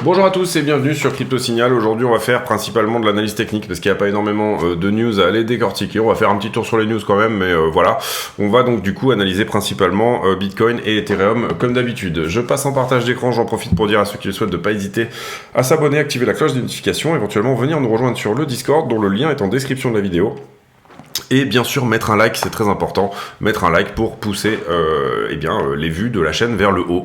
Bonjour à tous et bienvenue sur Crypto Signal. Aujourd'hui on va faire principalement de l'analyse technique parce qu'il n'y a pas énormément de news à aller décortiquer. On va faire un petit tour sur les news quand même, mais voilà. On va donc du coup analyser principalement Bitcoin et Ethereum comme d'habitude. Je passe en partage d'écran, j'en profite pour dire à ceux qui le souhaitent de ne pas hésiter à s'abonner, activer la cloche de notification, éventuellement venir nous rejoindre sur le Discord dont le lien est en description de la vidéo. Et bien sûr mettre un like, c'est très important, mettre un like pour pousser les vues de la chaîne vers le haut.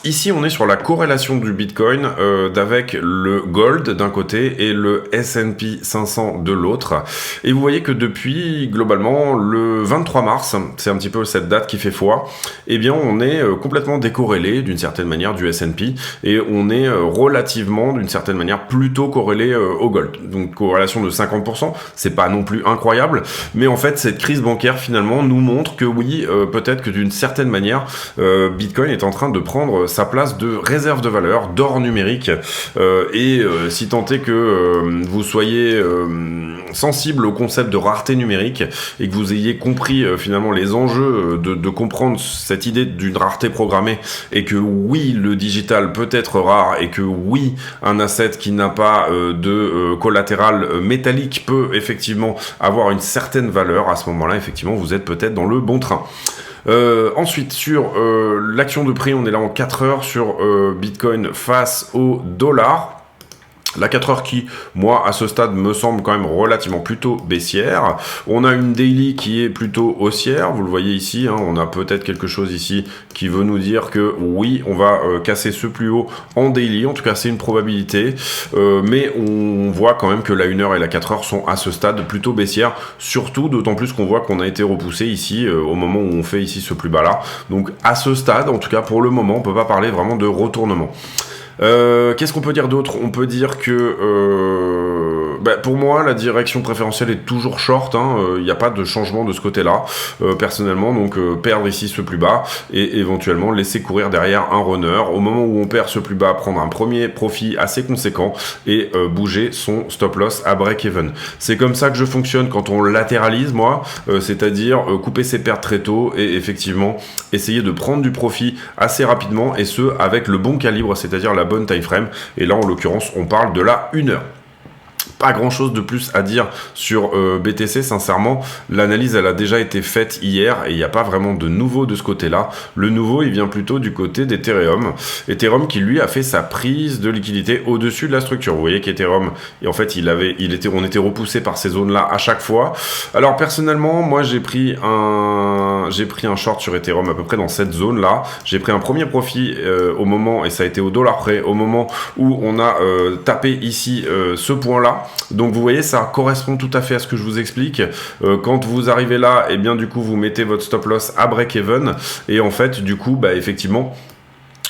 Ici on est sur la corrélation du Bitcoin d'avec le Gold d'un côté et le S&P 500 de l'autre. Et vous voyez que depuis globalement le 23 mars, c'est un petit peu cette date qui fait foi, eh bien on est complètement décorrélé d'une certaine manière du S&P et on est relativement d'une certaine manière plutôt corrélé au Gold. Donc corrélation de 50%, c'est pas non plus incroyable, mais en fait cette crise bancaire finalement nous montre que oui, peut-être que d'une certaine manière Bitcoin est en train de prendre sa place de réserve de valeur, d'or numérique, si tant est que vous soyez sensible au concept de rareté numérique et que vous ayez compris finalement les enjeux de comprendre cette idée d'une rareté programmée et que oui, le digital peut être rare et que oui, un asset qui n'a pas de collatéral métallique peut effectivement avoir une certaine valeur, à ce moment-là, effectivement, vous êtes peut-être dans le bon train. Ensuite, sur l'action de prix, on est là en 4 heures sur Bitcoin face au dollar. La 4 heures qui, moi, à ce stade, me semble quand même relativement plutôt baissière. On a une daily qui est plutôt haussière. Vous le voyez ici, hein, on a peut-être quelque chose ici qui veut nous dire que oui, on va casser ce plus haut en daily. En tout cas, c'est une probabilité. Mais on voit quand même que la 1 heure et la 4 heures sont à ce stade plutôt baissières. Surtout, d'autant plus qu'on voit qu'on a été repoussé ici au moment où on fait ici ce plus bas là. Donc, à ce stade, en tout cas, pour le moment, on peut pas parler vraiment de retournement. Qu'est-ce qu'on peut dire d'autre? On peut dire que pour moi la direction préférentielle est toujours short, il n'y a pas de changement de ce côté là personnellement, donc perdre ici ce plus bas et éventuellement laisser courir derrière un runner au moment où on perd ce plus bas, prendre un premier profit assez conséquent et bouger son stop loss à break even. C'est comme ça que je fonctionne quand on latéralise, moi, c'est-à-dire couper ses pertes très tôt et effectivement essayer de prendre du profit assez rapidement et ce avec le bon calibre, c'est-à-dire la bonne time frame, et là en l'occurrence on parle de la 1 heure. Pas grand chose de plus à dire sur BTC, sincèrement, l'analyse elle a déjà été faite hier et il n'y a pas vraiment de nouveau de ce côté-là. Le nouveau il vient plutôt du côté d'Ethereum. Ethereum qui lui a fait sa prise de liquidité au-dessus de la structure. Vous voyez qu'Ethereum, et en fait on était repoussé par ces zones-là à chaque fois. Alors personnellement, moi j'ai pris un short sur Ethereum à peu près dans cette zone-là. J'ai pris un premier profit au moment, et ça a été au dollar près, au moment où on a tapé ici ce point-là. Donc vous voyez, ça correspond tout à fait à ce que je vous explique. Quand vous arrivez là, et bien du coup vous mettez votre stop loss à break even et en fait du coup effectivement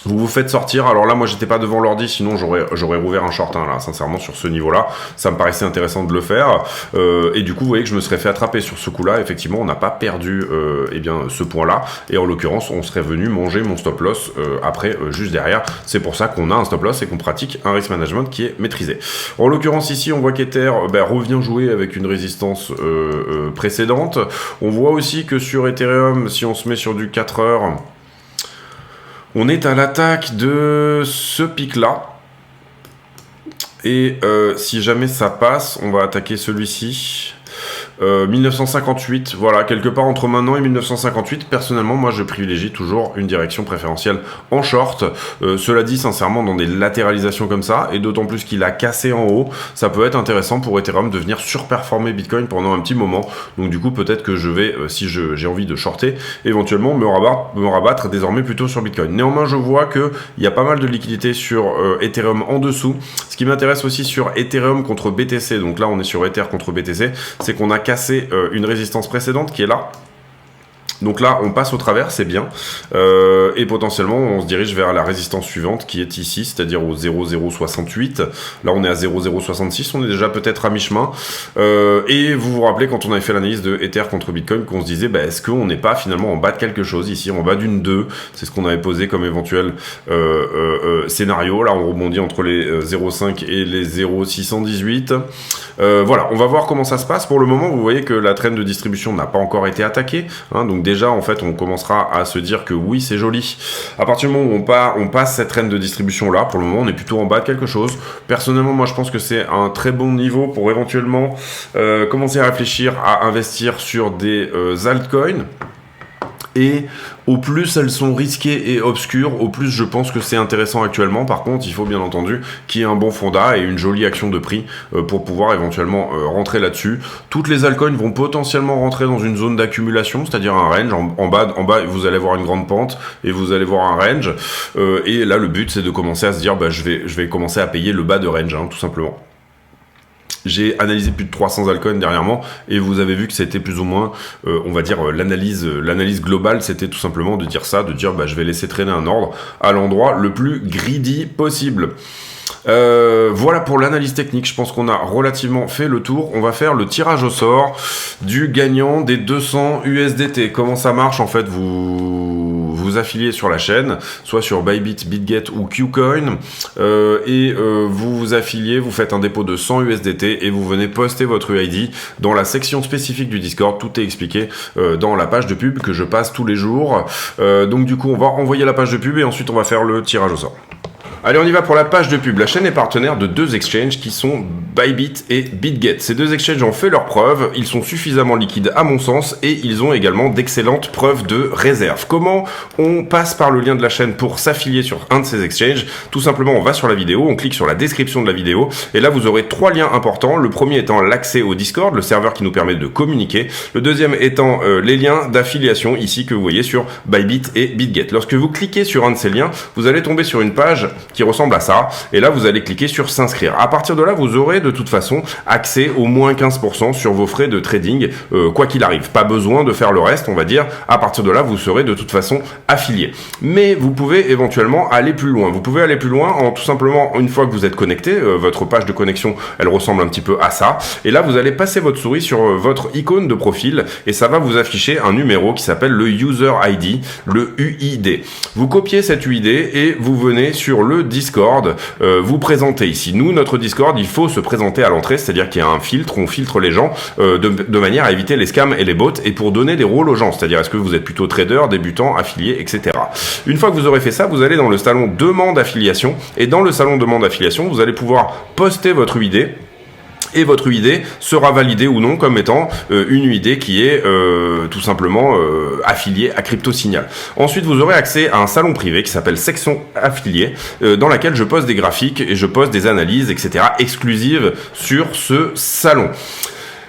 vous vous faites sortir. Alors là moi j'étais pas devant l'ordi, sinon j'aurais rouvert un short là, sincèrement sur ce niveau là ça me paraissait intéressant de le faire et du coup vous voyez que je me serais fait attraper sur ce coup là. Effectivement on n'a pas perdu ce point là et en l'occurrence on serait venu manger mon stop loss après juste derrière. C'est pour ça qu'on a un stop loss et qu'on pratique un risk management qui est maîtrisé. En l'occurrence ici on voit qu'Ether revient jouer avec une résistance précédente. On voit aussi que sur Ethereum, si on se met sur du 4 heures, on est à l'attaque de ce pic-là. Et si jamais ça passe, on va attaquer celui-ci. 1958, voilà, quelque part entre maintenant et 1958, personnellement, moi je privilégie toujours une direction préférentielle en short. Cela dit, sincèrement, dans des latéralisations comme ça, et d'autant plus qu'il a cassé en haut, ça peut être intéressant pour Ethereum de venir surperformer Bitcoin pendant un petit moment. Donc du coup, peut-être que je vais, si j'ai envie de shorter, éventuellement me rabattre désormais plutôt sur Bitcoin. Néanmoins, je vois qu'il y a pas mal de liquidités sur Ethereum en dessous. Ce qui m'intéresse aussi sur Ethereum contre BTC, donc là on est sur Ether contre BTC, c'est qu'on a cassé une résistance précédente qui est là. Donc là, on passe au travers, c'est bien. Et potentiellement, on se dirige vers la résistance suivante qui est ici, c'est-à-dire au 0,068. Là, on est à 0,066, on est déjà peut-être à mi-chemin. Et vous vous rappelez, quand on avait fait l'analyse de Ether contre Bitcoin, qu'on se disait, bah, est-ce qu'on n'est pas finalement en bas de quelque chose ici, en bas d'une 2. C'est ce qu'on avait posé comme éventuel scénario. Là, on rebondit entre les 0,5 et les 0,618. Voilà, on va voir comment ça se passe. Pour le moment, vous voyez que la trend de distribution n'a pas encore été attaquée. Hein, donc déjà, en fait, on commencera à se dire que oui, c'est joli. À partir du moment où on passe cette trend de distribution là, pour le moment, on est plutôt en bas de quelque chose. Personnellement, moi, je pense que c'est un très bon niveau pour éventuellement commencer à réfléchir à investir sur des altcoins. Et au plus elles sont risquées et obscures, au plus je pense que c'est intéressant actuellement. Par contre, il faut bien entendu qu'il y ait un bon fondat et une jolie action de prix pour pouvoir éventuellement rentrer là-dessus. Toutes les altcoins vont potentiellement rentrer dans une zone d'accumulation, c'est-à-dire un range. En bas, vous allez voir une grande pente et vous allez voir un range. Et là, le but, c'est de commencer à se dire, bah, je vais commencer à payer le bas de range, hein, tout simplement. J'ai analysé plus de 300 altcoins dernièrement et vous avez vu que c'était plus ou moins, on va dire, l'analyse globale, c'était tout simplement de dire ça, de dire bah, je vais laisser traîner un ordre à l'endroit le plus greedy possible. Voilà pour l'analyse technique, je pense qu'on a relativement fait le tour. On va faire le tirage au sort du gagnant des 200 USDT. Comment ça marche en fait? Vous affiliez sur la chaîne, soit sur Bybit, BitGet ou KuCoin, et vous vous affiliez, vous faites un dépôt de 100 USDT et vous venez poster votre UID dans la section spécifique du Discord. Tout est expliqué dans la page de pub que je passe tous les jours. Donc du coup, on va envoyer la page de pub et ensuite on va faire le tirage au sort. Allez, on y va pour la page de pub. La chaîne est partenaire de 2 exchanges qui sont Bybit et BitGet. Ces 2 exchanges ont fait leurs preuves, ils sont suffisamment liquides à mon sens et ils ont également d'excellentes preuves de réserve. Comment on passe par le lien de la chaîne pour s'affilier sur un de ces exchanges? Tout simplement, on va sur la vidéo, on clique sur la description de la vidéo et là vous aurez 3 liens importants. Le premier étant l'accès au Discord, le serveur qui nous permet de communiquer. Le deuxième étant les liens d'affiliation ici que vous voyez sur Bybit et BitGet. Lorsque vous cliquez sur un de ces liens, vous allez tomber sur une page qui ressemble à ça, et là vous allez cliquer sur s'inscrire. À partir de là, vous aurez de toute façon accès au moins 15% sur vos frais de trading, quoi qu'il arrive. Pas besoin de faire le reste, on va dire. À partir de là, vous serez de toute façon affilié. Mais vous pouvez éventuellement aller plus loin. Vous pouvez aller plus loin en tout simplement, une fois que vous êtes connecté, votre page de connexion, elle ressemble un petit peu à ça. Et là, vous allez passer votre souris sur votre icône de profil, et ça va vous afficher un numéro qui s'appelle le User ID, le UID. Vous copiez cet UID et vous venez sur le Discord, vous présentez ici. Nous, notre Discord, il faut se présenter à l'entrée, c'est-à-dire qu'il y a un filtre, on filtre les gens de manière à éviter les scams et les bots et pour donner des rôles aux gens, c'est-à-dire est-ce que vous êtes plutôt trader, débutant, affilié, etc. Une fois que vous aurez fait ça, vous allez dans le salon demande affiliation et dans le salon demande affiliation, vous allez pouvoir poster votre UID. Et votre UID sera validé ou non comme étant une UID qui est tout simplement affiliée à CryptoSignal. Ensuite, vous aurez accès à un salon privé qui s'appelle Section Affiliée, dans laquelle je poste des graphiques et je poste des analyses, etc. exclusives sur ce salon.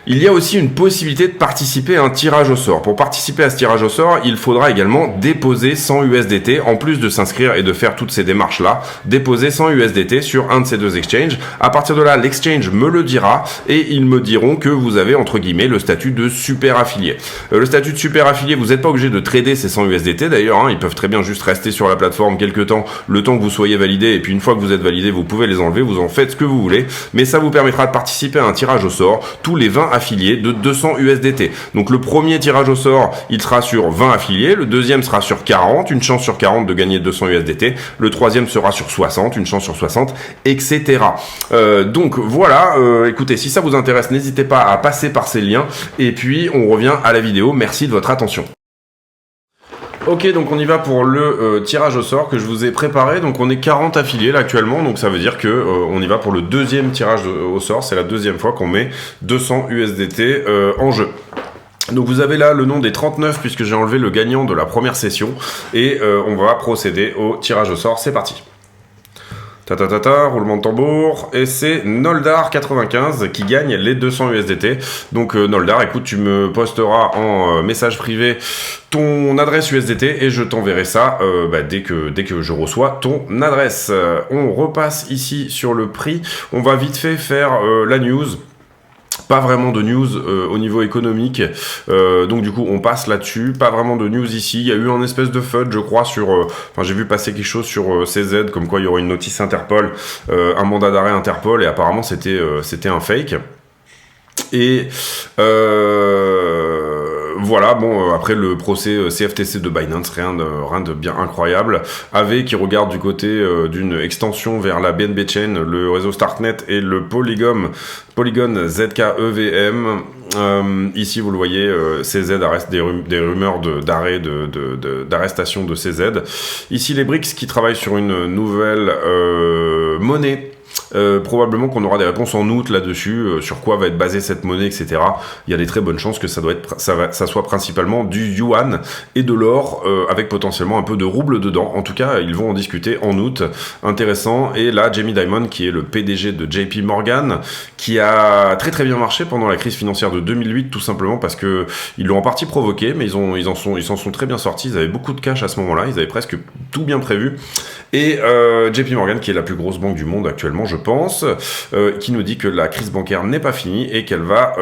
Il y a aussi une possibilité de participer à un tirage au sort. Pour participer à ce tirage au sort, il faudra également déposer 100 USDT, en plus de s'inscrire et de faire toutes ces démarches-là, déposer 100 USDT sur un de ces 2 exchanges. À partir de là, l'exchange me le dira et ils me diront que vous avez, entre guillemets, le statut de super affilié. Le statut de super affilié, vous n'êtes pas obligé de trader ces 100 USDT d'ailleurs, hein, ils peuvent très bien juste rester sur la plateforme quelques temps, le temps que vous soyez validé, et puis une fois que vous êtes validé, vous pouvez les enlever, vous en faites ce que vous voulez, mais ça vous permettra de participer à un tirage au sort tous les 20 affiliés de 200 USDT. Donc le premier tirage au sort, il sera sur 20 affiliés, le deuxième sera sur 40, une chance sur 40 de gagner 200 USDT, le troisième sera sur 60, une chance sur 60, etc. Donc voilà, écoutez, si ça vous intéresse, n'hésitez pas à passer par ces liens, et puis on revient à la vidéo. Merci de votre attention. Ok, donc on y va pour le tirage au sort que je vous ai préparé. Donc on est 40 affiliés là actuellement, donc ça veut dire que on y va pour le deuxième tirage au sort. C'est la deuxième fois qu'on met 200 USDT en jeu. Donc vous avez là le nom des 39 puisque j'ai enlevé le gagnant de la première session et on va procéder au tirage au sort. C'est parti. Roulement de tambour, et c'est Noldar95 qui gagne les 200 USDT. Donc Noldar, écoute, tu me posteras en message privé ton adresse USDT et je t'enverrai ça dès que je reçois ton adresse. On repasse ici sur le prix, on va vite fait faire la news. Pas vraiment de news au niveau économique, donc du coup on passe là-dessus, pas vraiment de news ici. Il y a eu un espèce de FUD je crois sur, enfin j'ai vu passer quelque chose sur CZ, comme quoi il y aurait une notice Interpol, un mandat d'arrêt Interpol, et apparemment c'était un fake. Et voilà, bon, après le procès CFTC de Binance, rien de bien incroyable. AV qui regarde du côté d'une extension vers la BNB Chain, le réseau Starknet et le Polygon ZKEVM. Ici, vous le voyez, CZ arrête des rumeurs d'arrestation de CZ. Ici, les BRICS qui travaillent sur une nouvelle monnaie. Probablement qu'on aura des réponses en août là-dessus, sur quoi va être basée cette monnaie, etc. Il y a des très bonnes chances que ça soit principalement du yuan et de l'or, avec potentiellement un peu de rouble dedans. En tout cas, ils vont en discuter en août. Intéressant. Et là, Jamie Dimon, qui est le PDG de JP Morgan, qui a très très bien marché pendant la crise financière de 2008, tout simplement parce que ils l'ont en partie provoqué, mais ils s'en sont très bien sortis. Ils avaient beaucoup de cash à ce moment-là. Ils avaient presque tout bien prévu. Et JP Morgan, qui est la plus grosse banque du monde actuellement, je pense, qui nous dit que la crise bancaire n'est pas finie et qu'elle va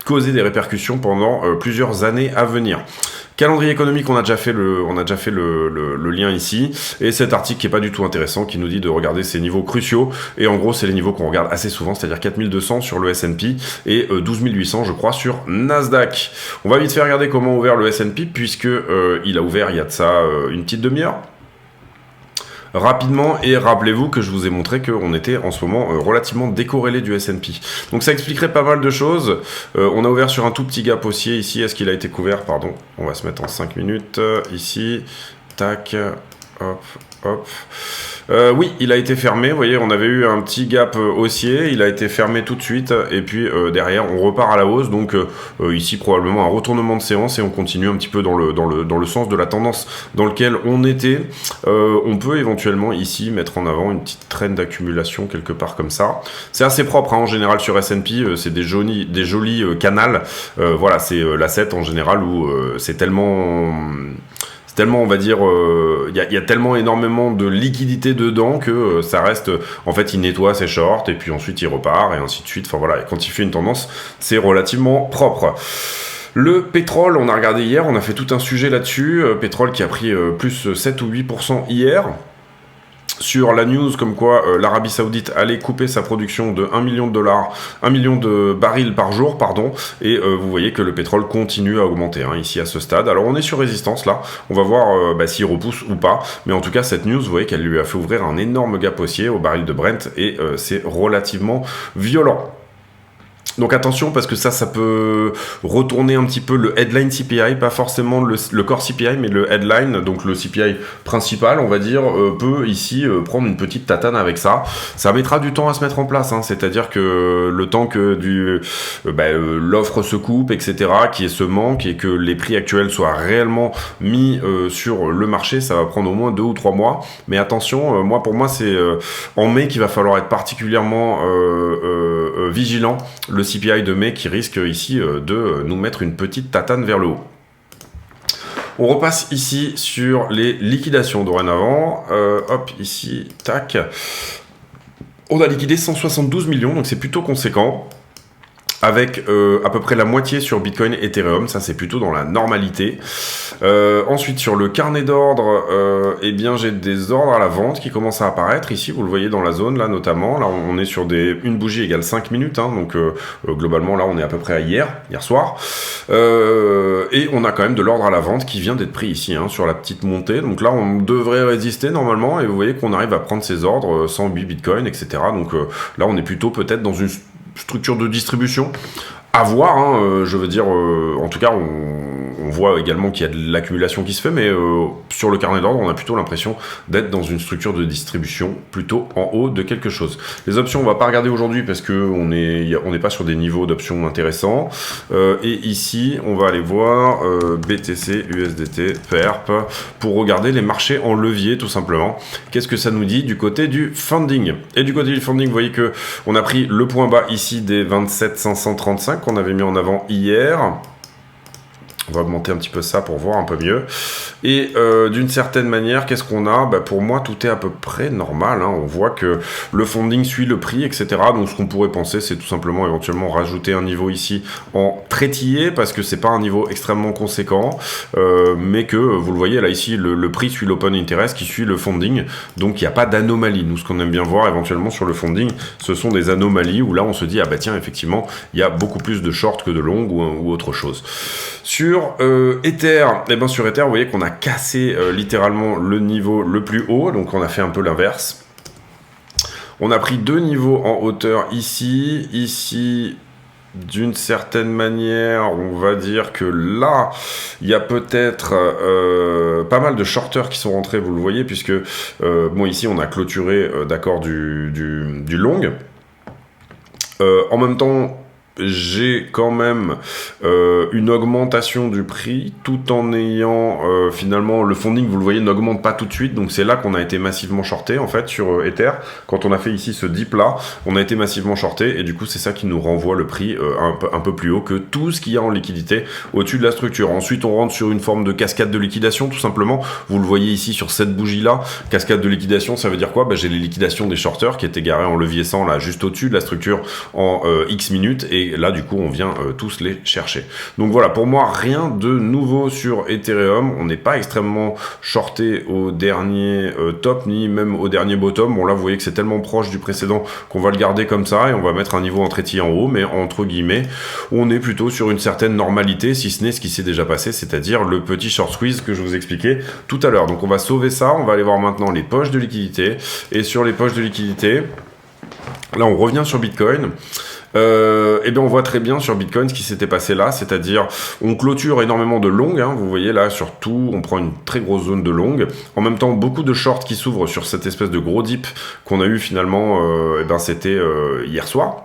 causer des répercussions pendant plusieurs années à venir. Calendrier économique, on a déjà fait le lien ici, et cet article qui est pas du tout intéressant, qui nous dit de regarder ces niveaux cruciaux, et en gros c'est les niveaux qu'on regarde assez souvent, c'est-à-dire 4200 sur le S&P et 12800 je crois sur Nasdaq. On va vite faire regarder comment a ouvert le S&P, puisque il a ouvert il y a de ça une petite demi-heure. Rapidement, et rappelez-vous que je vous ai montré qu'on était en ce moment relativement décorrélé du S&P. Donc ça expliquerait pas mal de choses. On a ouvert sur un tout petit gap haussier ici. Est-ce qu'il a été couvert? Pardon, on va se mettre en 5 minutes. Ici, tac, hop, hop. Oui, il a été fermé. Vous voyez, on avait eu un petit gap haussier. Il a été fermé tout de suite. Et puis derrière, on repart à la hausse. Donc ici, probablement un retournement de séance. Et on continue un petit peu dans le sens de la tendance dans lequel on était. On peut éventuellement ici mettre en avant une petite traîne d'accumulation quelque part comme ça. C'est assez propre hein, en général sur S&P. C'est des jolis canals. Voilà, c'est l'asset en général où c'est tellement, on va dire, y a tellement énormément de liquidité dedans que ça reste, en fait, il nettoie ses shorts et puis ensuite il repart et ainsi de suite. Enfin voilà, et quand il fait une tendance, c'est relativement propre. Le pétrole, on a regardé hier, on a fait tout un sujet là-dessus. Pétrole qui a pris plus 7 ou 8% hier. Sur la news comme quoi l'Arabie Saoudite allait couper sa production de 1 million de barils par jour, pardon, et vous voyez que le pétrole continue à augmenter hein, ici à ce stade. Alors on est sur résistance là, on va voir s'il repousse ou pas, mais en tout cas cette news, vous voyez qu'elle lui a fait ouvrir un énorme gap haussier au baril de Brent, et c'est relativement violent. Donc attention, parce que ça peut retourner un petit peu le headline CPI, pas forcément le core CPI, mais le headline, donc le CPI principal, on va dire, peut ici prendre une petite tatane avec ça. Ça mettra du temps à se mettre en place, hein, c'est-à-dire que le temps que l'offre se coupe, etc., qu'il y ait ce manque et que les prix actuels soient réellement mis sur le marché, ça va prendre au moins 2 ou 3 mois. Mais attention, pour moi, c'est en mai qu'il va falloir être particulièrement vigilant. Le CPI de mai qui risque ici de nous mettre une petite tatane vers le haut. On repasse ici sur les liquidations dorénavant. Hop, ici, tac. On a liquidé 172 millions, donc c'est plutôt conséquent. Avec à peu près la moitié sur Bitcoin et Ethereum, ça c'est plutôt dans la normalité. Ensuite sur le carnet d'ordre, eh bien j'ai des ordres à la vente qui commencent à apparaître ici, vous le voyez dans la zone là notamment. Là on est sur une bougie égale 5 minutes, hein, donc globalement là on est à peu près à hier soir. Et on a quand même de l'ordre à la vente qui vient d'être pris ici hein, sur la petite montée. Donc là on devrait résister normalement, et vous voyez qu'on arrive à prendre ces ordres 108 Bitcoin, etc. Donc là on est plutôt peut-être dans une structure de distribution à voir, hein, je veux dire, en tout cas on voit également qu'il y a de l'accumulation qui se fait, mais sur le carnet d'ordre on a plutôt l'impression d'être dans une structure de distribution plutôt en haut de quelque chose. Les options on va pas regarder aujourd'hui parce que on n'est pas sur des niveaux d'options intéressants, et ici on va aller voir BTC, USDT, PERP pour regarder les marchés en levier tout simplement. Qu'est-ce que ça nous dit du côté du funding? Et du côté du funding, vous voyez que on a pris le point bas ici des 27 535 qu'on avait mis en avant hier. On va augmenter un petit peu ça pour voir un peu mieux. Et d'une certaine manière, qu'est-ce qu'on a? Pour moi, tout est à peu près normal. Hein. On voit que le funding suit le prix, etc. Donc ce qu'on pourrait penser, c'est tout simplement éventuellement rajouter un niveau ici en trétillé, parce que c'est pas un niveau extrêmement conséquent, mais que, vous le voyez là ici, le prix suit l'open interest qui suit le funding. Donc il n'y a pas d'anomalie. Nous, ce qu'on aime bien voir éventuellement sur le funding, ce sont des anomalies où là, on se dit, ah bah tiens, effectivement, il y a beaucoup plus de short que de long ou autre chose. Sur Ether, sur Ether, vous voyez qu'on a cassé littéralement le niveau le plus haut, donc on a fait un peu l'inverse. On a pris 2 niveaux en hauteur ici, d'une certaine manière, on va dire que là, il y a peut-être pas mal de shorters qui sont rentrés, vous le voyez, puisque, ici on a clôturé, d'accord, du long. En même temps, j'ai quand même une augmentation du prix tout en ayant finalement le funding, vous le voyez, n'augmente pas tout de suite, donc c'est là qu'on a été massivement shorté en fait sur Ether. Quand on a fait ici ce dip là, on a été massivement shorté et du coup c'est ça qui nous renvoie le prix un peu plus haut que tout ce qu'il y a en liquidité au-dessus de la structure. Ensuite on rentre sur une forme de cascade de liquidation tout simplement, vous le voyez ici sur cette bougie là, cascade de liquidation, ça veut dire quoi? J'ai les liquidations des shorters qui étaient garés en levier 100 là juste au-dessus de la structure en X minutes, et là du coup on vient tous les chercher. Donc voilà, pour moi rien de nouveau sur Ethereum, on n'est pas extrêmement shorté au dernier top ni même au dernier bottom. Bon là vous voyez que c'est tellement proche du précédent qu'on va le garder comme ça et on va mettre un niveau en trétille en haut, mais entre guillemets on est plutôt sur une certaine normalité, si ce n'est ce qui s'est déjà passé, c'est-à-dire le petit short squeeze que je vous expliquais tout à l'heure. Donc on va sauver ça, on va aller voir maintenant les poches de liquidité, et sur les poches de liquidité, là on revient sur Bitcoin. On voit très bien sur Bitcoin ce qui s'était passé là, c'est-à-dire on clôture énormément de long, hein, vous voyez là surtout on prend une très grosse zone de long, en même temps beaucoup de shorts qui s'ouvrent sur cette espèce de gros dip qu'on a eu finalement, c'était hier soir.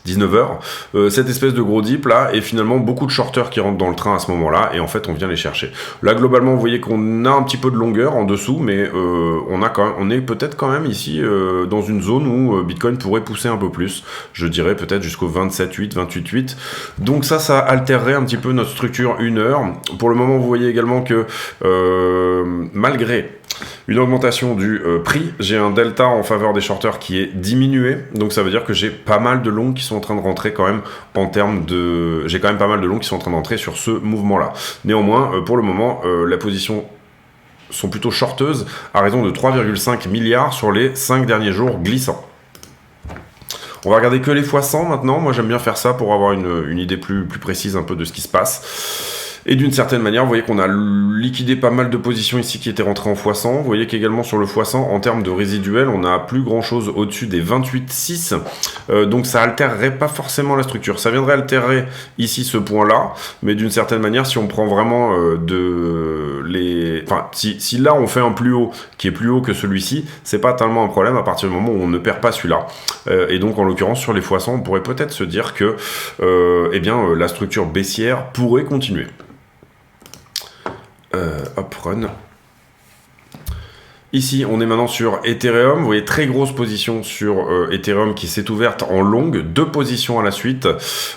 19h, cette espèce de gros dip là, et finalement beaucoup de shorters qui rentrent dans le train à ce moment là, et en fait on vient les chercher. Là globalement vous voyez qu'on a un petit peu de longueur en dessous, mais on est peut-être quand même ici dans une zone où Bitcoin pourrait pousser un peu plus, je dirais peut-être jusqu'au 27.8, 28.8, donc ça altérerait un petit peu notre structure 1 heure. Pour le moment vous voyez également que malgré une augmentation du prix, j'ai un delta en faveur des shorters qui est diminué, donc ça veut dire que j'ai pas mal de longs qui sont en train de rentrer quand même j'ai quand même pas mal de longs qui sont en train d'entrer sur ce mouvement là. Néanmoins pour le moment la position sont plutôt shorteuses à raison de 3,5 milliards sur les 5 derniers jours glissants. On va regarder que les x100 maintenant, moi j'aime bien faire ça pour avoir une idée plus précise un peu de ce qui se passe. Et d'une certaine manière, vous voyez qu'on a liquidé pas mal de positions ici qui étaient rentrées en x100. Vous voyez qu'également sur le x100, en termes de résiduel, on n'a plus grand chose au-dessus des 28,6. Donc ça altérerait pas forcément la structure. Ça viendrait altérer ici ce point-là, mais d'une certaine manière, si on prend vraiment si là on fait un plus haut qui est plus haut que celui-ci, c'est pas tellement un problème à partir du moment où on ne perd pas celui-là. Et donc en l'occurrence sur les x100, on pourrait peut-être se dire que la structure baissière pourrait continuer. Run. Ici, on est maintenant sur Ethereum. Vous voyez, très grosse position sur Ethereum qui s'est ouverte en longue, 2 positions à la suite.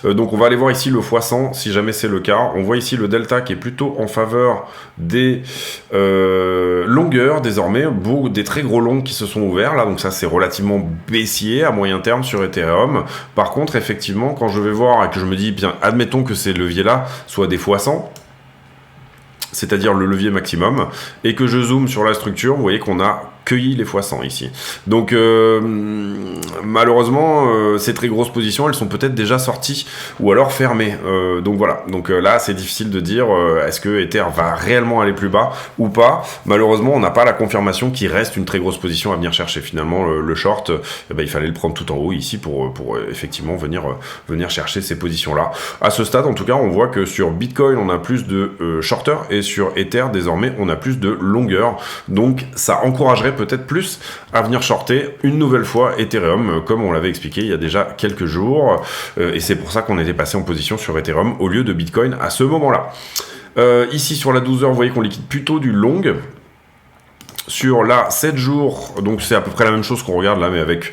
Donc, on va aller voir ici le x100, si jamais c'est le cas. On voit ici le delta qui est plutôt en faveur des longueurs, désormais. Des très gros longs qui se sont ouverts, là. Donc, ça, c'est relativement baissier à moyen terme sur Ethereum. Par contre, effectivement, quand je vais voir et que je me dis, bien, admettons que ces leviers-là soient des x100, c'est-à-dire le levier maximum, et que je zoome sur la structure, vous voyez qu'on a cueilli les x100 ici. Donc malheureusement, ces très grosses positions, elles sont peut-être déjà sorties ou alors fermées. Donc voilà. Donc là, c'est difficile de dire est-ce que Ether va réellement aller plus bas ou pas. Malheureusement, on n'a pas la confirmation qu'il reste une très grosse position à venir chercher. Finalement, le short, il fallait le prendre tout en haut ici pour effectivement venir chercher ces positions-là. À ce stade, en tout cas, on voit que sur Bitcoin, on a plus de shorters et sur Ether, désormais, on a plus de longueur. Donc ça encouragerait peut-être plus à venir shorter une nouvelle fois Ethereum, comme on l'avait expliqué il y a déjà quelques jours, et c'est pour ça qu'on était passé en position sur Ethereum au lieu de Bitcoin à ce moment-là. Ici sur la 12 heures, vous voyez qu'on liquide plutôt du long. Sur la 7 jours, donc c'est à peu près la même chose qu'on regarde là, mais avec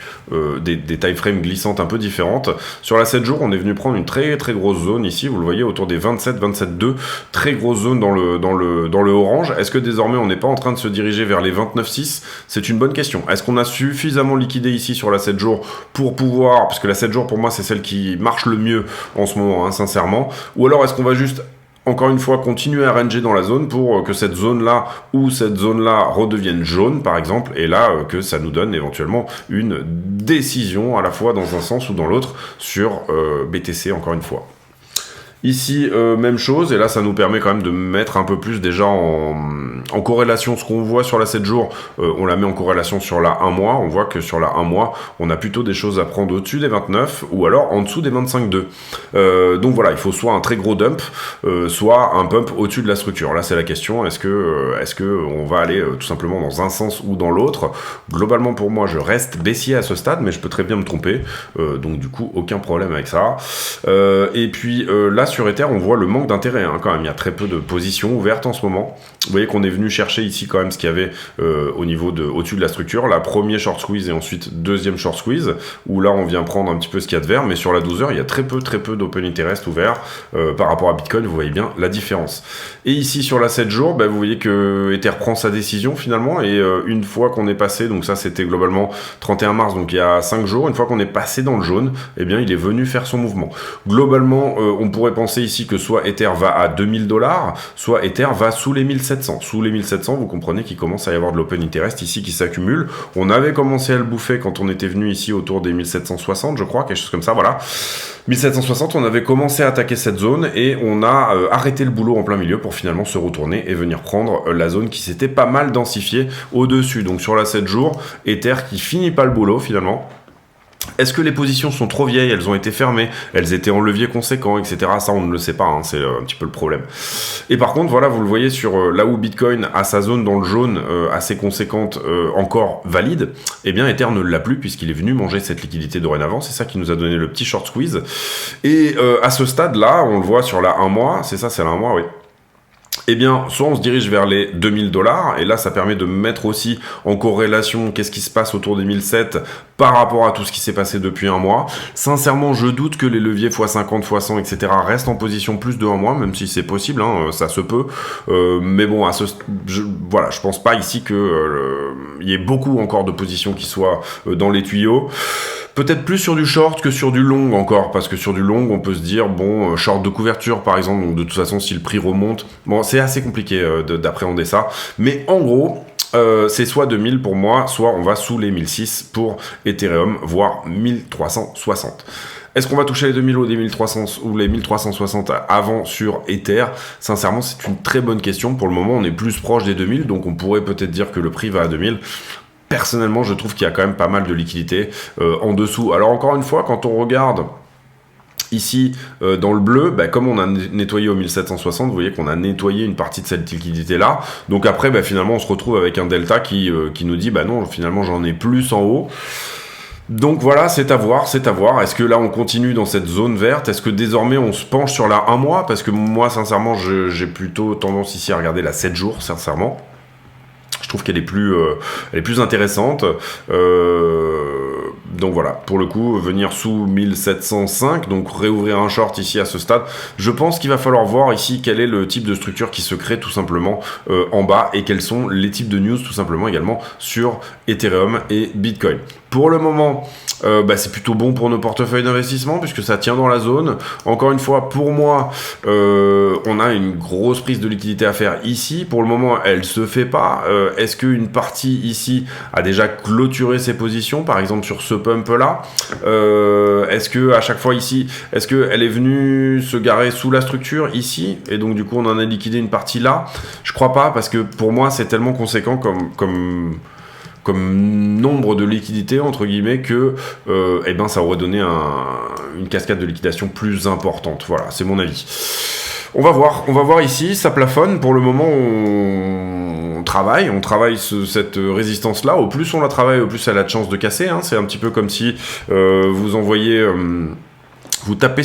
des time frames glissantes un peu différentes. Sur la 7 jours, on est venu prendre une très très grosse zone ici, vous le voyez, autour des 27-27,2, très grosse zone dans le orange. Est-ce que désormais on n'est pas en train de se diriger vers les 29,6? C'est une bonne question. Est-ce qu'on a suffisamment liquidé ici sur la 7 jours pour pouvoir, parce que la 7 jours pour moi c'est celle qui marche le mieux en ce moment, hein, sincèrement, ou alors est-ce qu'on va juste encore une fois, continuer à ranger dans la zone pour que cette zone-là ou cette zone-là redevienne jaune, par exemple, et là, que ça nous donne éventuellement une décision, à la fois dans un sens ou dans l'autre, sur BTC, encore une fois. Ici, même chose, et là ça nous permet quand même de mettre un peu plus déjà en corrélation ce qu'on voit sur la 7 jours, on la met en corrélation sur la 1 mois, on voit que sur la 1 mois, on a plutôt des choses à prendre au-dessus des 29, ou alors en dessous des 25,2. Donc voilà, il faut soit un très gros dump, soit un pump au-dessus de la structure. Là c'est la question, est-ce que on va aller tout simplement dans un sens ou dans l'autre? Globalement pour moi, je reste baissier à ce stade, mais je peux très bien me tromper, donc du coup, aucun problème avec ça. Et puis là, sur Ether, on voit le manque d'intérêt, hein, quand même. Il y a très peu de positions ouvertes en ce moment. Vous voyez qu'on est venu chercher ici quand même ce qu'il y avait au-dessus de la structure. La première short squeeze et ensuite deuxième short squeeze, où là on vient prendre un petit peu ce qu'il y a de vert, mais sur la 12 heures, il y a très peu d'open interest ouvert par rapport à Bitcoin. Vous voyez bien la différence. Et ici sur la 7 jours, vous voyez que Ether prend sa décision finalement, et une fois qu'on est passé, donc ça c'était globalement 31 mars, donc il y a 5 jours, une fois qu'on est passé dans le jaune, eh bien il est venu faire son mouvement. Globalement, on pourrait penser ici que soit Ether va à 2000 $, soit Ether va sous les 1700. Sous les 1700, vous comprenez qu'il commence à y avoir de l'open interest ici qui s'accumule. On avait commencé à le bouffer quand on était venu ici autour des 1760, je crois, quelque chose comme ça, voilà. 1760, on avait commencé à attaquer cette zone et on a arrêté le boulot en plein milieu pour finalement se retourner et venir prendre la zone qui s'était pas mal densifiée au-dessus. Donc sur la 7 jours, Ether qui finit pas le boulot finalement. Est-ce que les positions sont trop vieilles, elles ont été fermées, elles étaient en levier conséquent, etc. Ça, on ne le sait pas, hein, c'est un petit peu le problème. Et par contre, voilà, vous le voyez sur là où Bitcoin a sa zone dans le jaune assez conséquente, encore valide, eh bien Ether ne l'a plus puisqu'il est venu manger cette liquidité dorénavant. C'est ça qui nous a donné le petit short squeeze. Et à ce stade-là, on le voit sur la 1 mois, c'est ça, c'est la 1 mois, oui. Eh bien, soit on se dirige vers les 2000 $, et là, ça permet de mettre aussi en corrélation qu'est-ce qui se passe autour des 1007 par rapport à tout ce qui s'est passé depuis un mois. Sincèrement, je doute que les leviers x50, x100, etc. restent en position plus de un mois, même si c'est possible, hein, ça se peut. Mais bon, voilà, je pense pas ici que y ait beaucoup encore de positions qui soient dans les tuyaux. Peut-être plus sur du short que sur du long encore, parce que sur du long, on peut se dire, bon, short de couverture par exemple, donc de toute façon, si le prix remonte, bon, c'est assez compliqué d'appréhender ça, mais en gros, c'est soit 2000 pour moi, soit on va sous les 1006 pour Ethereum, voire 1360. Est-ce qu'on va toucher les 2000 ou les 1300 ou les 1360 avant sur Ether? Sincèrement, c'est une très bonne question. Pour le moment, on est plus proche des 2000, donc on pourrait peut-être dire que le prix va à 2000. Personnellement, je trouve qu'il y a quand même pas mal de liquidité en dessous. Alors encore une fois, quand on regarde ici dans le bleu, comme on a nettoyé au 1760, vous voyez qu'on a nettoyé une partie de cette liquidité là. Donc après, finalement, on se retrouve avec un delta qui nous dit, non, finalement, j'en ai plus en haut. Donc voilà, c'est à voir. Est-ce que là on continue dans cette zone verte? Est-ce que désormais on se penche sur la 1 mois? Parce que moi, sincèrement, j'ai plutôt tendance ici à regarder la 7 jours, sincèrement. Je trouve qu'elle est plus intéressante. Donc voilà, pour le coup, venir sous 1705, donc réouvrir un short ici à ce stade. Je pense qu'il va falloir voir ici quel est le type de structure qui se crée tout simplement en bas et quels sont les types de news tout simplement également sur Ethereum et Bitcoin. Pour le moment, c'est plutôt bon pour nos portefeuilles d'investissement puisque ça tient dans la zone. Encore une fois, pour moi, on a une grosse prise de liquidité à faire ici. Pour le moment, elle se fait pas. Est-ce qu'une partie ici a déjà clôturé ses positions, par exemple sur ce pump là? Est-ce que à chaque fois ici, est-ce qu'elle est venue se garer sous la structure ici et donc du coup on en a liquidé une partie là? Je crois pas parce que pour moi c'est tellement conséquent comme nombre de liquidités entre guillemets que ça aurait donné une cascade de liquidation plus importante. Voilà, c'est mon avis. On va voir ici, ça plafonne. Pour le moment, on travaille cette résistance-là. Au plus on la travaille, au plus elle a de chances de casser. Hein. C'est un petit peu comme si vous envoyez vous tapez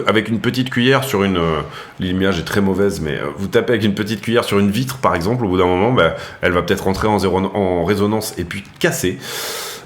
avec une petite cuillère sur une... l'image est très mauvaise, mais vous tapez avec une petite cuillère sur une vitre, par exemple, au bout d'un moment, elle va peut-être rentrer en résonance et puis casser.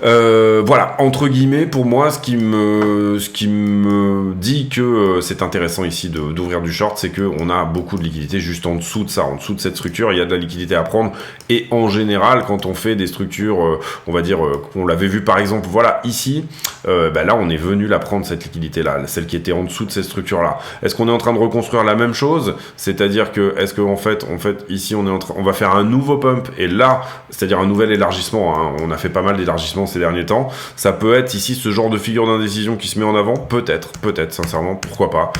Voilà, entre guillemets, pour moi, ce qui me dit que c'est intéressant ici d'ouvrir du short, c'est qu'on a beaucoup de liquidité juste en dessous de ça, en dessous de cette structure, il y a de la liquidité à prendre, et en général, quand on fait des structures, on va dire, on l'avait vu par exemple, voilà, ici, là, on est venu la prendre, cette liquidité-là, celle qui était en dessous de cette structure-là. Est-ce qu'on est en train de reconstruire la même chose? C'est-à-dire que, est-ce qu'en fait, ici, on va faire un nouveau pump, et là, c'est-à-dire un nouvel élargissement, hein, on a fait pas mal d'élargissements ces derniers temps, ça peut être ici ce genre de figure d'indécision qui se met en avant, peut-être, sincèrement, pourquoi pas.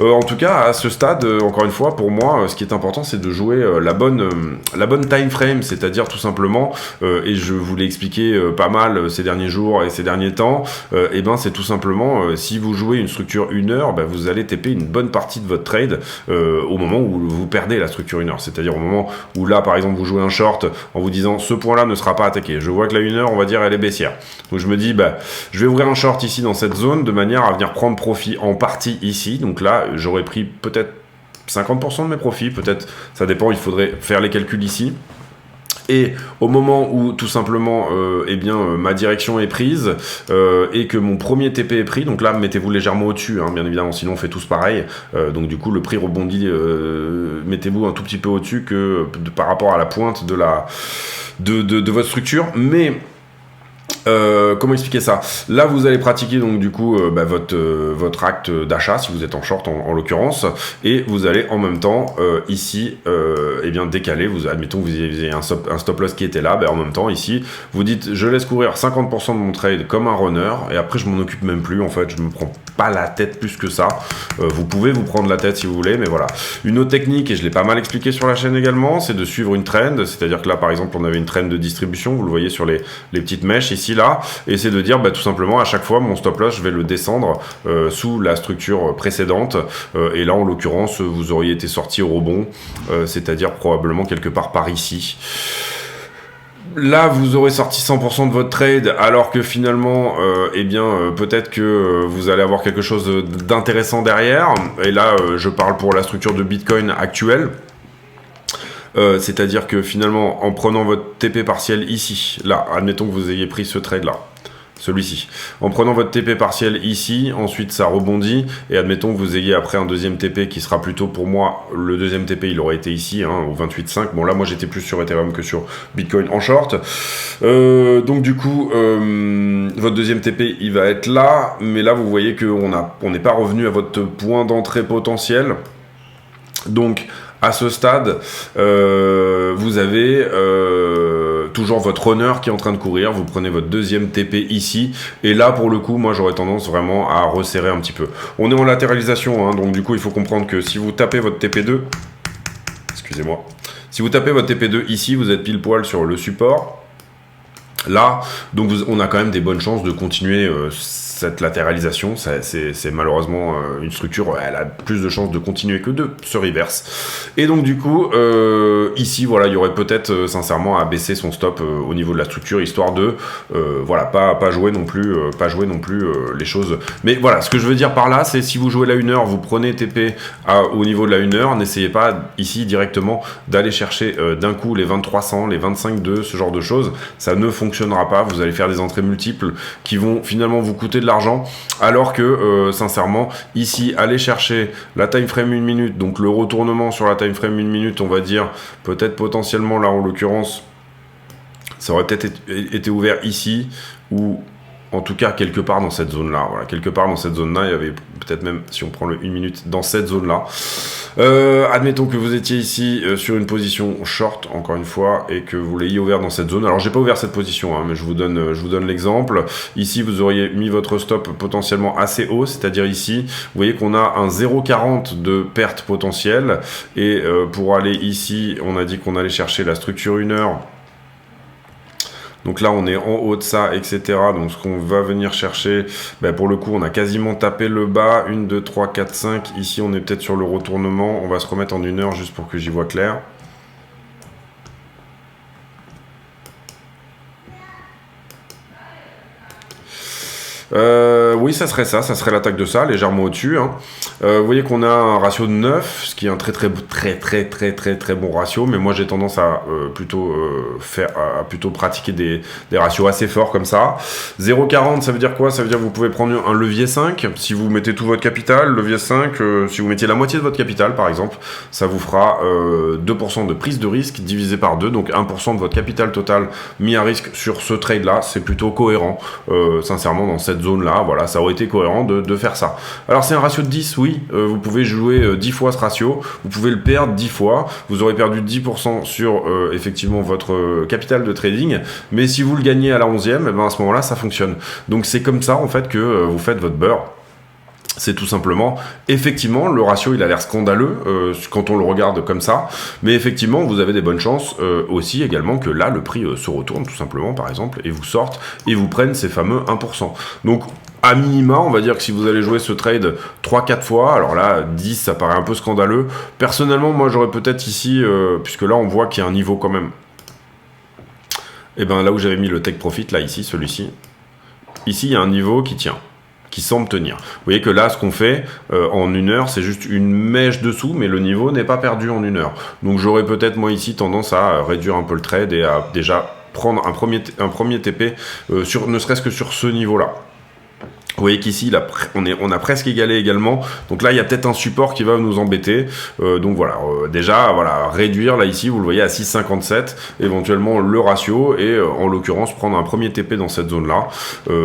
En tout cas, à ce stade, encore une fois, pour moi, ce qui est important, c'est de jouer la bonne time frame, c'est-à-dire tout simplement, et je vous l'ai expliqué pas mal ces derniers jours et ces derniers temps, c'est tout simplement, si vous jouez une structure 1 heure, vous allez TP une bonne partie de votre trade au moment où vous perdez la structure 1 heure, c'est-à-dire au moment où là, par exemple, vous jouez un short en vous disant ce point-là ne sera pas attaqué. Je vois que la 1 heure, on va dire, elle est baissière. Donc je me dis, je vais ouvrir un short ici dans cette zone de manière à venir prendre profit en partie ici. Donc là, j'aurais pris peut-être 50% de mes profits, peut-être, ça dépend, il faudrait faire les calculs ici. Et au moment où tout simplement ma direction est prise et que mon premier TP est pris, donc là mettez-vous légèrement au-dessus, hein, bien évidemment, sinon on fait tous pareil, donc du coup le prix rebondit, mettez-vous un tout petit peu au-dessus par rapport à la pointe de votre structure, mais comment expliquer ça? Là, vous allez pratiquer donc du coup votre acte d'achat si vous êtes en short en l'occurrence, et vous allez en même temps ici décaler. Admettons que vous ayez un stop loss qui était là, en même temps ici vous dites je laisse courir 50% de mon trade comme un runner et après je m'en occupe même plus. En fait, je me prends pas la tête plus que ça. Vous pouvez vous prendre la tête si vous voulez, mais voilà. Une autre technique, et je l'ai pas mal expliqué sur la chaîne également, c'est de suivre une trend. C'est-à-dire que là, par exemple, on avait une trend de distribution, vous le voyez sur les petites mèches ici là, et c'est de dire tout simplement à chaque fois mon stop loss je vais le descendre sous la structure précédente, et là en l'occurrence vous auriez été sorti au rebond, c'est-à-dire probablement quelque part par ici. Là, vous aurez sorti 100% de votre trade, alors que finalement, peut-être que vous allez avoir quelque chose d'intéressant derrière. Et là, je parle pour la structure de Bitcoin actuelle. C'est-à-dire que finalement, en prenant votre TP partiel ici, là, admettons que vous ayez pris ce trade-là, celui-ci. En prenant votre TP partiel ici, ensuite ça rebondit, et admettons que vous ayez après un deuxième TP qui sera plutôt pour moi, le deuxième TP il aurait été ici, au 28,5. Bon là moi j'étais plus sur Ethereum que sur Bitcoin en short. Donc du coup, votre deuxième TP il va être là, mais là vous voyez qu'on n'est pas revenu à votre point d'entrée potentiel. Donc à ce stade, vous avez toujours votre runner qui est en train de courir, vous prenez votre deuxième TP ici, et là pour le coup, moi j'aurais tendance vraiment à resserrer un petit peu. On est en latéralisation, hein, donc du coup il faut comprendre que si vous tapez votre TP2, excusez-moi, si vous tapez votre TP2 ici, vous êtes pile poil sur le support, là, donc on a quand même des bonnes chances de continuer cette latéralisation. C'est malheureusement une structure, elle a plus de chances de continuer que de se reverse. Et donc du coup, ici, voilà, il y aurait peut-être sincèrement à baisser son stop au niveau de la structure, histoire de, pas jouer non plus, les choses. Mais voilà, ce que je veux dire par là, c'est si vous jouez la 1 heure, vous prenez TP au niveau de la 1 heure, n'essayez pas ici directement d'aller chercher d'un coup les 2300, les 25,2, ce genre de choses. Ça ne fonctionnera pas. Vous allez faire des entrées multiples qui vont finalement vous coûter de l'argent, alors que sincèrement ici aller chercher la time frame 1 minute, donc le retournement sur la time frame 1 minute, on va dire peut-être potentiellement là en l'occurrence ça aurait peut-être été ouvert ici, ou en tout cas quelque part dans cette zone là, voilà, quelque part dans cette zone là il y avait peut-être même, si on prend le 1 minute dans cette zone là, admettons que vous étiez ici sur une position short encore une fois, et que vous l'ayez ouvert dans cette zone. Alors j'ai pas ouvert cette position, hein, mais je vous donne l'exemple. Ici vous auriez mis votre stop potentiellement assez haut, c'est-à-dire ici vous voyez qu'on a un 0,40 de perte potentielle, et pour aller ici on a dit qu'on allait chercher la structure 1 heure. Donc là, on est en haut de ça, etc. Donc ce qu'on va venir chercher, pour le coup, on a quasiment tapé le bas. 1, 2, 3, 4, 5. Ici, on est peut-être sur le retournement. On va se remettre en 1 heure juste pour que j'y vois clair. Oui, oui, ça serait l'attaque de ça, légèrement au-dessus. Hein. Vous voyez qu'on a un ratio de 9, ce qui est un très bon ratio, mais moi j'ai tendance à plutôt pratiquer des ratios assez forts comme ça. 0,40, ça veut dire quoi? Ça veut dire que vous pouvez prendre un levier 5, si vous mettez tout votre capital, levier 5, si vous mettiez la moitié de votre capital par exemple, ça vous fera 2% de prise de risque divisé par 2, donc 1% de votre capital total mis à risque sur ce trade-là, c'est plutôt cohérent, sincèrement, dans cette zone-là, voilà, ça aurait été cohérent de faire ça. Alors c'est un ratio de 10, oui, vous pouvez jouer 10 fois ce ratio, vous pouvez le perdre 10 fois, vous aurez perdu 10% sur effectivement votre capital de trading, mais si vous le gagnez à la 11e, et ben à ce moment-là, ça fonctionne. Donc c'est comme ça, en fait, que vous faites votre beurre. C'est tout simplement, effectivement, le ratio il a l'air scandaleux quand on le regarde comme ça, mais effectivement vous avez des bonnes chances aussi également que là le prix se retourne tout simplement par exemple et vous sorte et vous prennent ces fameux 1%. Donc à minima, on va dire que si vous allez jouer ce trade 3-4 fois, alors là 10 ça paraît un peu scandaleux, personnellement moi j'aurais peut-être ici, puisque là on voit qu'il y a un niveau quand même, et ben là où j'avais mis le take profit, là ici, celui-ci, ici il y a un niveau qui tient, qui semble tenir. Vous voyez que là, ce qu'on fait en 1 heure, c'est juste une mèche dessous, mais le niveau n'est pas perdu en 1 heure. Donc j'aurais peut-être, moi ici, tendance à réduire un peu le trade et à déjà prendre un premier TP, ne serait-ce que sur ce niveau-là. Vous voyez qu'ici, on a presque égalé également. Donc là, il y a peut-être un support qui va nous embêter. Donc voilà, déjà, voilà, réduire là ici, vous le voyez à 6,57, éventuellement le ratio, et en l'occurrence, prendre un premier TP dans cette zone-là.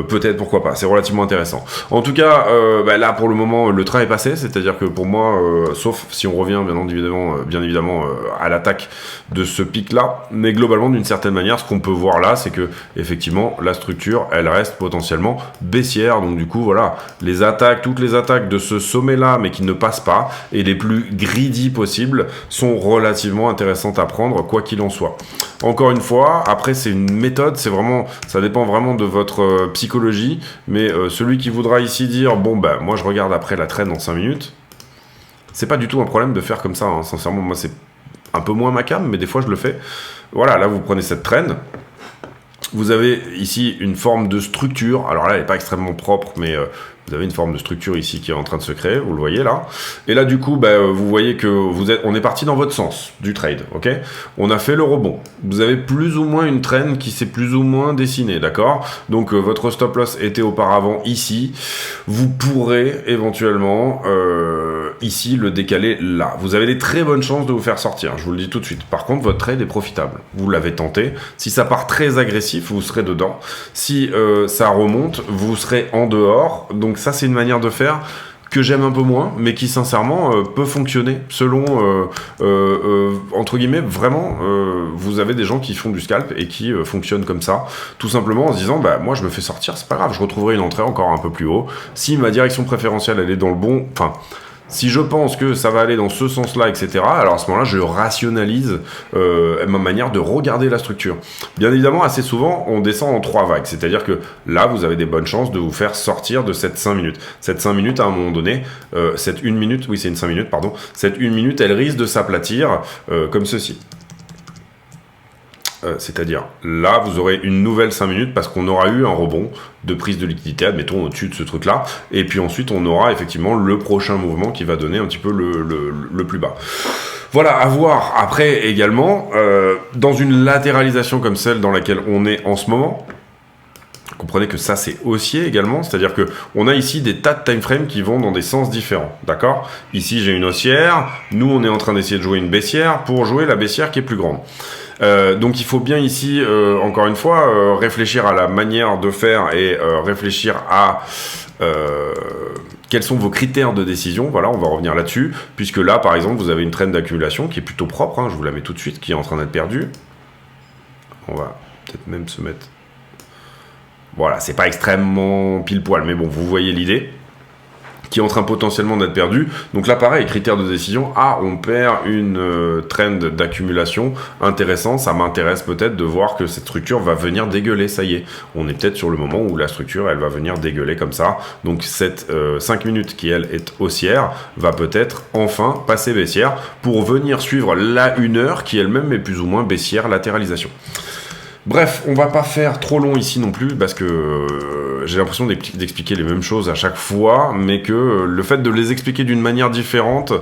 Peut-être, pourquoi pas, c'est relativement intéressant. En tout cas, là, pour le moment, le train est passé, c'est-à-dire que pour moi, sauf si on revient bien évidemment à l'attaque de ce pic-là, mais globalement, d'une certaine manière, ce qu'on peut voir là, c'est que effectivement, la structure, elle reste potentiellement baissière. Donc du coup, voilà, toutes les attaques de ce sommet-là, mais qui ne passent pas, et les plus greedy possibles, sont relativement intéressantes à prendre, quoi qu'il en soit. Encore une fois, après, c'est une méthode, ça dépend vraiment de votre psychologie, mais celui qui voudra ici dire, bon, ben, moi, je regarde après la traîne en 5 minutes, c'est pas du tout un problème de faire comme ça, hein. Sincèrement, moi, c'est un peu moins ma came, mais des fois, je le fais. Voilà, là, vous prenez cette traîne. Vous avez ici une forme de structure, alors là elle n'est pas extrêmement propre, mais vous avez une forme de structure ici qui est en train de se créer, vous le voyez là. Et là du coup, vous voyez que on est parti dans votre sens du trade, ok? On a fait le rebond. Vous avez plus ou moins une trend qui s'est plus ou moins dessinée, d'accord? Donc votre stop loss était auparavant ici. Vous pourrez éventuellement ici le décaler là. Vous avez des très bonnes chances de vous faire sortir, je vous le dis tout de suite. Par contre, votre trade est profitable. Vous l'avez tenté. Si ça part très agressif, vous serez dedans. Si ça remonte, vous serez en dehors. Donc ça, c'est une manière de faire que j'aime un peu moins, mais qui sincèrement peut fonctionner selon, entre guillemets, vraiment, vous avez des gens qui font du scalp et qui fonctionnent comme ça, tout simplement en se disant, moi je me fais sortir, c'est pas grave, je retrouverai une entrée encore un peu plus haut. Si ma direction préférentielle, elle est dans le bon, enfin, si je pense que ça va aller dans ce sens-là, etc., alors à ce moment-là, je rationalise ma manière de regarder la structure. Bien évidemment, assez souvent, on descend en 3 vagues. C'est-à-dire que là, vous avez des bonnes chances de vous faire sortir de cette 5 minutes. Cette 5 minutes, à un moment donné, cette 1 minute, oui, c'est une 5 minutes, pardon, cette 1 minute, elle risque de s'aplatir comme ceci. C'est-à-dire, là, vous aurez une nouvelle 5 minutes parce qu'on aura eu un rebond de prise de liquidité, admettons, au-dessus de ce truc-là. Et puis ensuite, on aura effectivement le prochain mouvement qui va donner un petit peu le plus bas. Voilà, à voir après également, dans une latéralisation comme celle dans laquelle on est en ce moment, comprenez que ça c'est haussier également, c'est-à-dire que on a ici des tas de time frames qui vont dans des sens différents, d'accord? Ici j'ai une haussière, nous on est en train d'essayer de jouer une baissière pour jouer la baissière qui est plus grande. Donc il faut bien ici, encore une fois, réfléchir à la manière de faire et réfléchir à quels sont vos critères de décision. Voilà, on va revenir là-dessus, puisque là, par exemple, vous avez une trend d'accumulation qui est plutôt propre, hein, je vous la mets tout de suite, qui est en train d'être perdue. On va peut-être même se mettre... Voilà, c'est pas extrêmement pile-poil, mais bon, vous voyez l'idée, qui est en train potentiellement d'être perdu. Donc là, pareil, critères de décision, on perd une trend d'accumulation intéressante, ça m'intéresse peut-être de voir que cette structure va venir dégueuler, ça y est. On est peut-être sur le moment où la structure, elle va venir dégueuler comme ça. Donc cette 5 minutes qui, elle, est haussière, va peut-être enfin passer baissière pour venir suivre la 1 heure qui, elle-même, est plus ou moins baissière, latéralisation. Bref, on va pas faire trop long ici non plus parce que j'ai l'impression d'expliquer les mêmes choses à chaque fois, mais que le fait de les expliquer d'une manière différente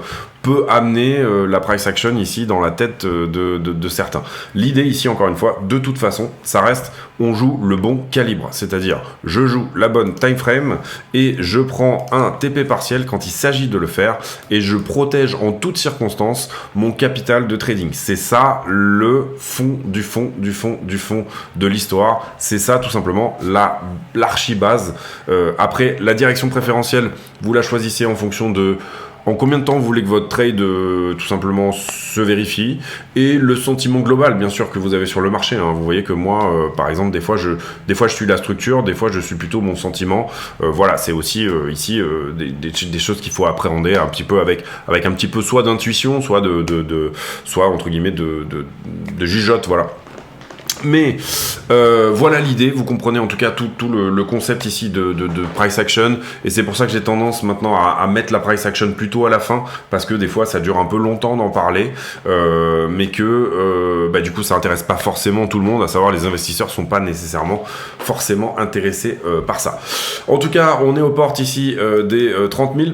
peut amener la price action ici dans la tête de certains. L'idée ici, encore une fois, de toute façon, ça reste, on joue le bon calibre, c'est-à-dire je joue la bonne time frame et je prends un TP partiel quand il s'agit de le faire et je protège en toutes circonstances mon capital de trading. C'est ça le fond du fond du fond du fond de l'histoire. C'est ça tout simplement l'archibase. Après, la direction préférentielle, vous la choisissez en fonction de en combien de temps vous voulez que votre trade tout simplement se vérifie et le sentiment global bien sûr que vous avez sur le marché. Vous voyez que moi par exemple des fois je suis la structure, des fois je suis plutôt mon sentiment. Voilà, c'est aussi ici des choses qu'il faut appréhender un petit peu avec un petit peu soit d'intuition, soit soit entre guillemets de jugeote, voilà. Mais voilà l'idée, vous comprenez en tout cas tout le concept ici de price action, et c'est pour ça que j'ai tendance maintenant à mettre la price action plutôt à la fin, parce que des fois ça dure un peu longtemps d'en parler, mais que du coup ça intéresse pas forcément tout le monde, à savoir les investisseurs sont pas nécessairement forcément intéressés par ça. En tout cas, on est aux portes ici des 30 000.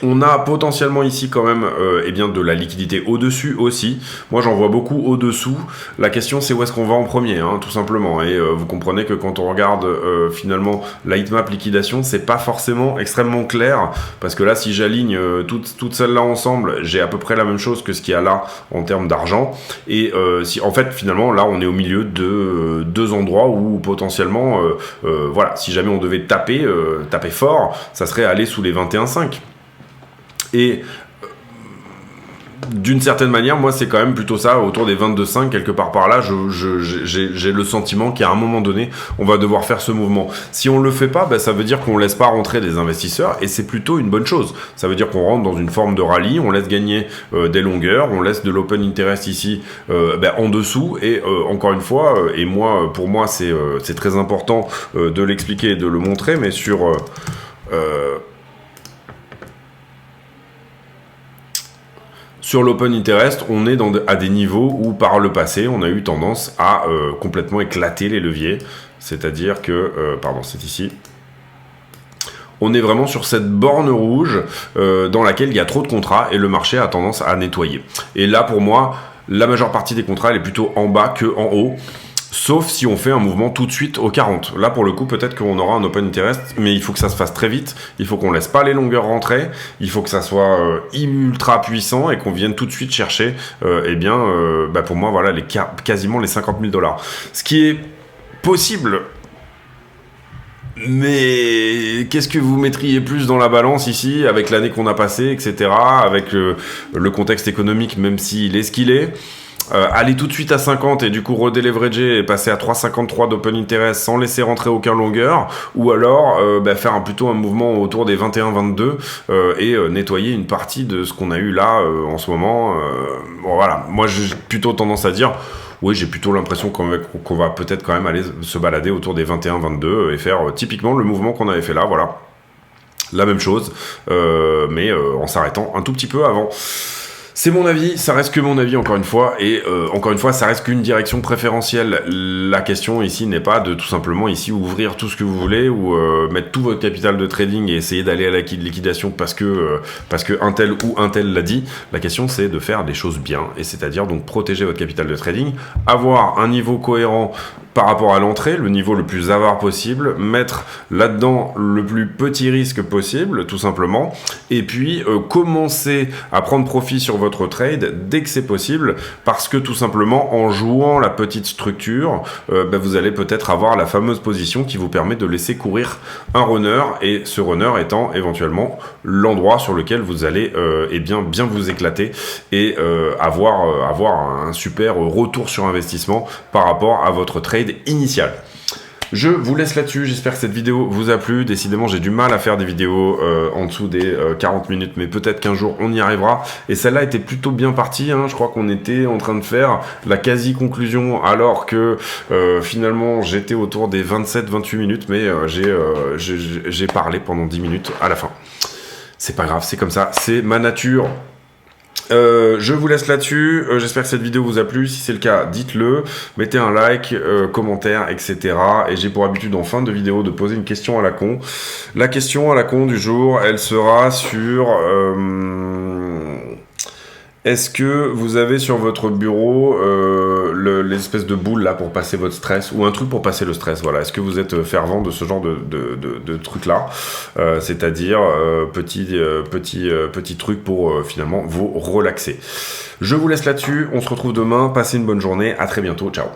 On a potentiellement ici quand même de la liquidité au-dessus aussi. Moi j'en vois beaucoup au-dessous. La question c'est où est-ce qu'on va en premier, tout simplement. Et vous comprenez que quand on regarde finalement la heatmap liquidation, c'est pas forcément extrêmement clair. Parce que là si j'aligne toutes celles-là ensemble, j'ai à peu près la même chose que ce qu'il y a là en termes d'argent. Et si en fait finalement là on est au milieu de deux endroits où potentiellement, voilà, si jamais on devait taper fort, ça serait aller sous les 21,5. Et d'une certaine manière, moi c'est quand même plutôt ça, autour des 22,5, quelque part par là, j'ai le sentiment qu'à un moment donné, on va devoir faire ce mouvement. Si on le fait pas, ça veut dire qu'on laisse pas rentrer des investisseurs, et c'est plutôt une bonne chose. Ça veut dire qu'on rentre dans une forme de rallye, on laisse gagner des longueurs, on laisse de l'open interest ici en dessous, et encore une fois, et moi, pour moi c'est très important de l'expliquer et de le montrer, mais sur l'open interest, on est à des niveaux où par le passé, on a eu tendance à complètement éclater les leviers. C'est-à-dire que, pardon, c'est ici. On est vraiment sur cette borne rouge dans laquelle il y a trop de contrats et le marché a tendance à nettoyer. Et là, pour moi, la majeure partie des contrats, elle est plutôt en bas que en haut. Sauf si on fait un mouvement tout de suite au 40. Là, pour le coup, peut-être qu'on aura un open interest, mais il faut que ça se fasse très vite. Il faut qu'on laisse pas les longueurs rentrer. Il faut que ça soit ultra puissant et qu'on vienne tout de suite chercher, pour moi, voilà, quasiment les 50 000 $. Ce qui est possible. Mais qu'est-ce que vous mettriez plus dans la balance ici, avec l'année qu'on a passée, etc., avec le contexte économique, même s'il est ce qu'il est. Aller tout de suite à 50 et du coup redéleverager et passer à 3,53 d'open interest sans laisser rentrer aucun longueur, ou alors faire plutôt un mouvement autour des 21-22 et nettoyer une partie de ce qu'on a eu là en ce moment. Voilà, moi j'ai plutôt tendance à dire oui, j'ai plutôt l'impression qu'on va peut-être quand même aller se balader autour des 21-22 et faire typiquement le mouvement qu'on avait fait là, voilà, la même chose, mais en s'arrêtant un tout petit peu avant. C'est mon avis, ça reste que mon avis encore une fois, et encore une fois ça reste qu'une direction préférentielle. La question ici n'est pas de tout simplement ici ouvrir tout ce que vous voulez ou mettre tout votre capital de trading et essayer d'aller à la liquidation parce que un tel ou un tel l'a dit. La question c'est de faire des choses bien, et c'est-à-dire donc protéger votre capital de trading, avoir un niveau cohérent par rapport à l'entrée, le niveau le plus avare possible, mettre là-dedans le plus petit risque possible, tout simplement, et puis commencer à prendre profit sur votre trade dès que c'est possible, parce que tout simplement, en jouant la petite structure, vous allez peut-être avoir la fameuse position qui vous permet de laisser courir un runner, et ce runner étant éventuellement l'endroit sur lequel vous allez bien vous éclater et avoir un super retour sur investissement par rapport à votre trade initial. Je vous laisse là-dessus, j'espère que cette vidéo vous a plu. Décidément, j'ai du mal à faire des vidéos en dessous des 40 minutes, mais peut-être qu'un jour on y arrivera. Et celle-là était plutôt bien partie, je crois qu'on était en train de faire la quasi-conclusion, alors que finalement j'étais autour des 27-28 minutes, mais j'ai parlé pendant 10 minutes à la fin. C'est pas grave, c'est comme ça, c'est ma nature. Je vous laisse là-dessus. J'espère que cette vidéo vous a plu. Si c'est le cas, dites-le. Mettez un like, commentaire, etc. Et j'ai pour habitude en fin de vidéo de poser une question à la con. La question à la con du jour, elle sera sur... est-ce que vous avez sur votre bureau l'espèce de boule là pour passer votre stress ou un truc pour passer le stress, voilà. Est-ce que vous êtes fervent de ce genre de truc là, c'est-à-dire petit truc pour finalement vous relaxer. Je vous laisse là-dessus, on se retrouve demain, passez une bonne journée, à très bientôt, ciao.